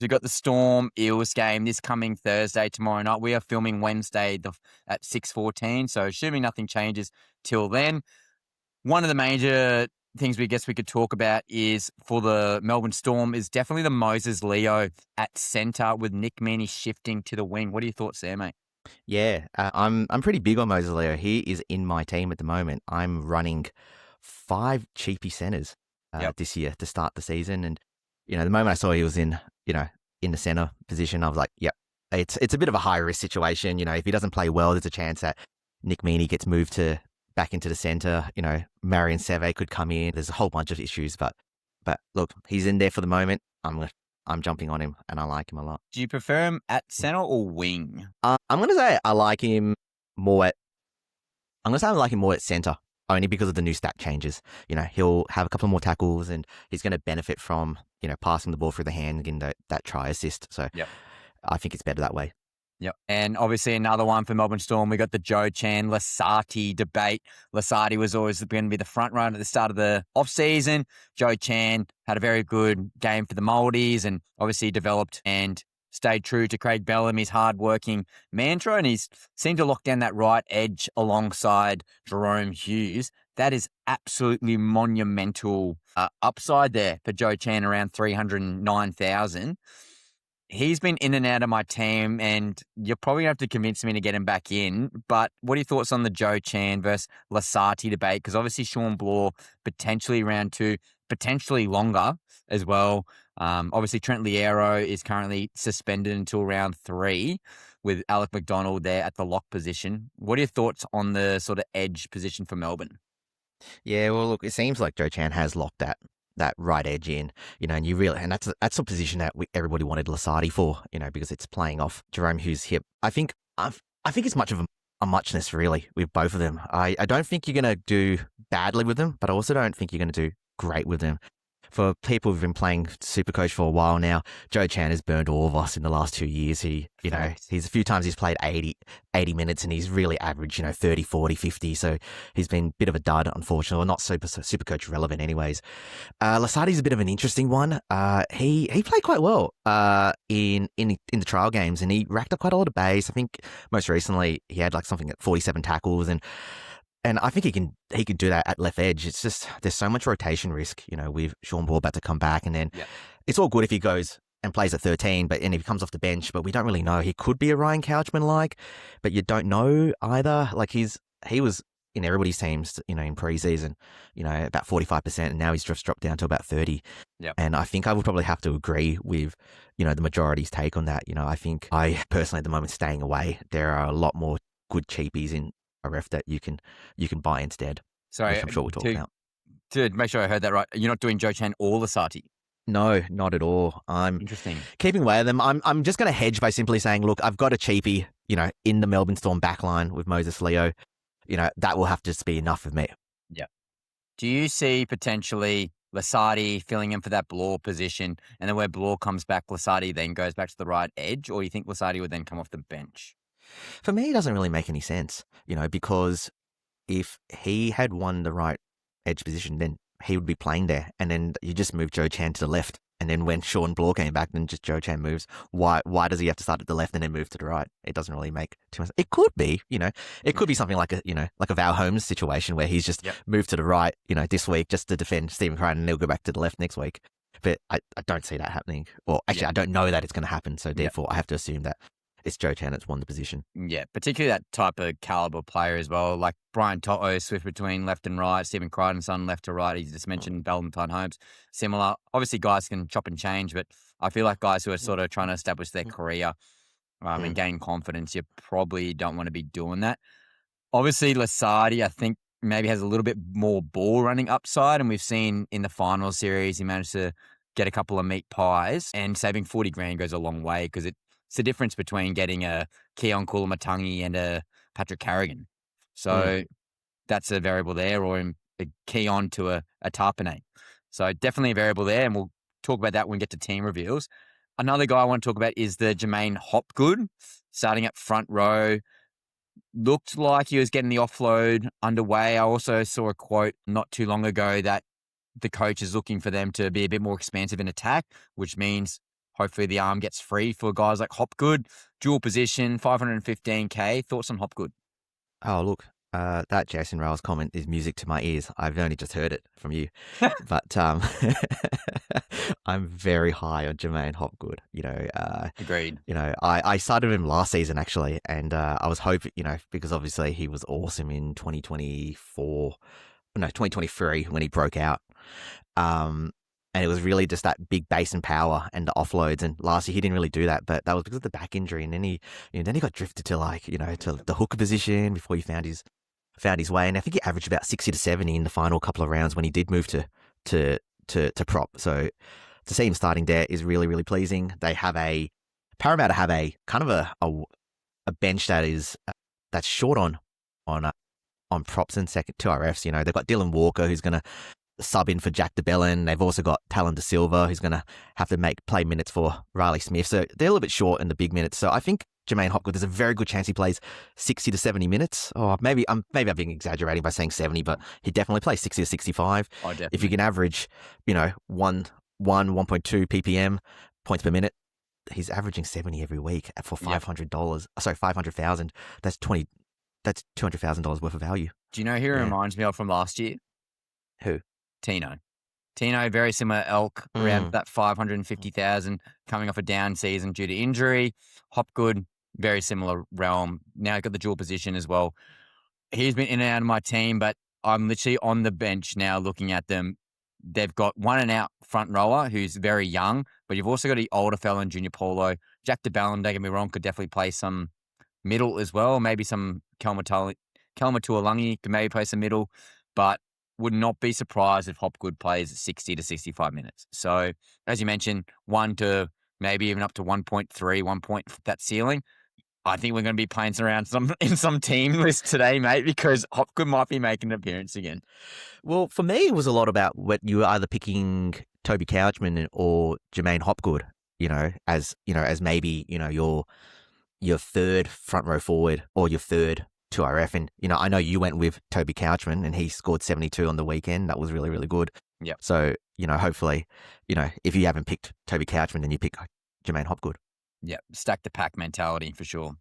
We've got the Storm Eels game this coming Thursday, tomorrow night. We are filming Wednesday at 6:14, so assuming nothing changes till then. One of the major things we could talk about is for the Melbourne Storm is definitely the Moses Leo at centre with Nick Meaney shifting to the wing. What are your thoughts there, mate? Yeah, I'm pretty big on Moses Leo. He is in my team at the moment. I'm running 5 cheapy centres this year to start the season, and the moment I saw he was in the centre position, I was like, yep, it's a bit of a high risk situation. If he doesn't play well, there's a chance that Nick Meaney gets moved back into the centre. Marion Seve could come in. There's a whole bunch of issues, but look, he's in there for the moment. I'm jumping on him, and I like him a lot. Do you prefer him at centre or wing? I'm going to say I like him more at. I'm going to say I like him more at centre, only because of the new stat changes. He'll have a couple more tackles, and he's going to benefit from passing the ball through the hand and getting that try assist. So I think it's better that way. Yep. And obviously another one for Melbourne Storm, we got the Joe Chan Lasati debate. Lasati was always going to be the front runner at the start of the off-season. Joe Chan had a very good game for the Maldies and obviously developed and stayed true to Craig Bellamy's hard-working mantra, and he's seemed to lock down that right edge alongside Jerome Hughes. That is absolutely monumental upside there for Joe Chan, around 309,000. He's been in and out of my team, and you're probably going to have to convince me to get him back in. But what are your thoughts on the Joe Chan versus Lasati debate? Because obviously Sean Bloor, potentially round 2, potentially longer as well. Obviously Trent Liero is currently suspended until round 3 with Alec McDonald there at the lock position. What are your thoughts on the sort of edge position for Melbourne? Yeah, well, look, it seems like Joe Chan has locked that right edge in, and that's a position that everybody wanted Lasati for, because it's playing off Jerome Hughes' hip. I think it's much of a muchness really with both of them. I don't think you're going to do badly with them, but I also don't think you're going to do great with them. For people who've been playing Supercoach for a while now, Joe Chan has burned all of us in the last 2 years. He's a few times he's played 80 minutes and he's really averaged, 30, 40, 50. So he's been a bit of a dud, unfortunately, or not Supercoach relevant anyways. Lasati's a bit of an interesting one. He played quite well in the trial games, and he racked up quite a lot of base. I think most recently he had like something at 47 tackles, and I think he can do that at left edge. It's just there's so much rotation risk, with Sean Ball about to come back, and then it's all good if he goes and plays at 13, but and if he comes off the bench, but we don't really know. He could be a Ryan Couchman but you don't know either. Like he was in everybody's teams, in preseason, about 45%, and now he's just dropped down to about 30. Yep. And I think I would probably have to agree with, the majority's take on that. I think I personally at the moment staying away. There are a lot more good cheapies in a ref that you can buy instead. Sorry, which I'm sure we'll talk about. To make sure I heard that right, you're not doing Joe Chan or Lasati? No, not at all. I'm Interesting. Keeping away of them. I'm just going to hedge by simply saying, look, I've got a cheapie, in the Melbourne Storm backline with Moses Leo. That will have to just be enough of me. Yeah. Do you see potentially Lasati filling in for that Bloor position, and then where Bloor comes back, Lasati then goes back to the right edge, or you think Lasati would then come off the bench? For me, it doesn't really make any sense, because if he had won the right edge position, then he would be playing there. And then you just move Joe Chan to the left. And then when Sean Bloor came back, then just Joe Chan moves. Why does he have to start at the left and then move to the right? It doesn't really make too much sense. It could be, it could be something like a Val Holmes situation where he's just moved to the right, this week just to defend Stephen Crichton, and he'll go back to the left next week. But I don't see that happening. Or actually, I don't know that it's going to happen. So therefore, I have to assume that it's Joe Chan that's won the position. Yeah, particularly that type of caliber player as well. Like Brian Toto, swift between left and right. Stephen Crichton's on left to right. He just mentioned Valentine Holmes. Similar. Obviously, guys can chop and change, but I feel like guys who are sort of trying to establish their career and gain confidence, you probably don't want to be doing that. Obviously, Lasati, I think, maybe has a little bit more ball running upside, and we've seen in the final series he managed to get a couple of meat pies, and saving 40 grand goes a long way because it's the difference between getting a Keon Kulamatangi and a Patrick Carrigan. So that's a variable there, or a Keon to a Tarpanay. So definitely a variable there, and we'll talk about that when we get to team reveals. Another guy I want to talk about is the Jermaine Hopgood, starting at front row. Looked like he was getting the offload underway. I also saw a quote not too long ago that the coach is looking for them to be a bit more expansive in attack, which means hopefully the arm gets free for guys like Hopgood. Dual position, 515K. Thoughts on Hopgood? Oh, look, that Jason Rowles comment is music to my ears. I've only just heard it from you. But I'm very high on Jermaine Hopgood. Agreed. I started him last season, actually, and I was hoping, because obviously he was awesome in 2023 when he broke out. And it was really just that big base and power and the offloads. And last year he didn't really do that, but that was because of the back injury. And then he got drifted to to the hooker position before he found his way. And I think he averaged about 60 to 70 in the final couple of rounds when he did move to prop. So to see him starting there is really, really pleasing. Parramatta have a kind of a bench that's short on props and second 2RFs. They've got Dylan Walker, who's going to sub in for Jack de Belin. They've also got Talon De Silva, who's going to have to play minutes for Riley Smith. So they're a little bit short in the big minutes. So I think Jermaine Hopgood, there's a very good chance he plays 60 to 70 minutes. Oh, maybe I'm being exaggerating by saying 70, but he definitely plays 60 to 65. Oh, definitely. If you can average, 1.2 ppm points per minute, he's averaging 70 every week for $500. Sorry, 500,000. That's $200,000 worth of value. Do you know who he reminds me of from last year? Who? Tino, very similar elk, around that 550,000, coming off a down season due to injury. Hopgood, very similar realm. Now got the dual position as well. He's been in and out of my team, but I'm literally on the bench now looking at them. They've got one and out front rower who's very young, but you've also got the older fella in Junior Paulo. Jack de Belin, don't get me wrong, could definitely play some middle as well. Maybe some Kelma-Tuolangi could maybe play some middle, but would not be surprised if Hopgood plays 60 to 65 minutes. So, as you mentioned, 1 to maybe even up to 1.3, 1 point, that ceiling. I think we're going to be playing around in some team list today, mate, because Hopgood might be making an appearance again. Well, for me, it was a lot about what you were either picking Toby Couchman or Jermaine Hopgood, as maybe, your third front row forward or your third 2RF. And, I know you went with Toby Couchman and he scored 72 on the weekend. That was really, really good. Yeah. So, hopefully, if you haven't picked Toby Couchman, then you pick Jermaine Hopgood. Yeah. Stack the pack mentality for sure.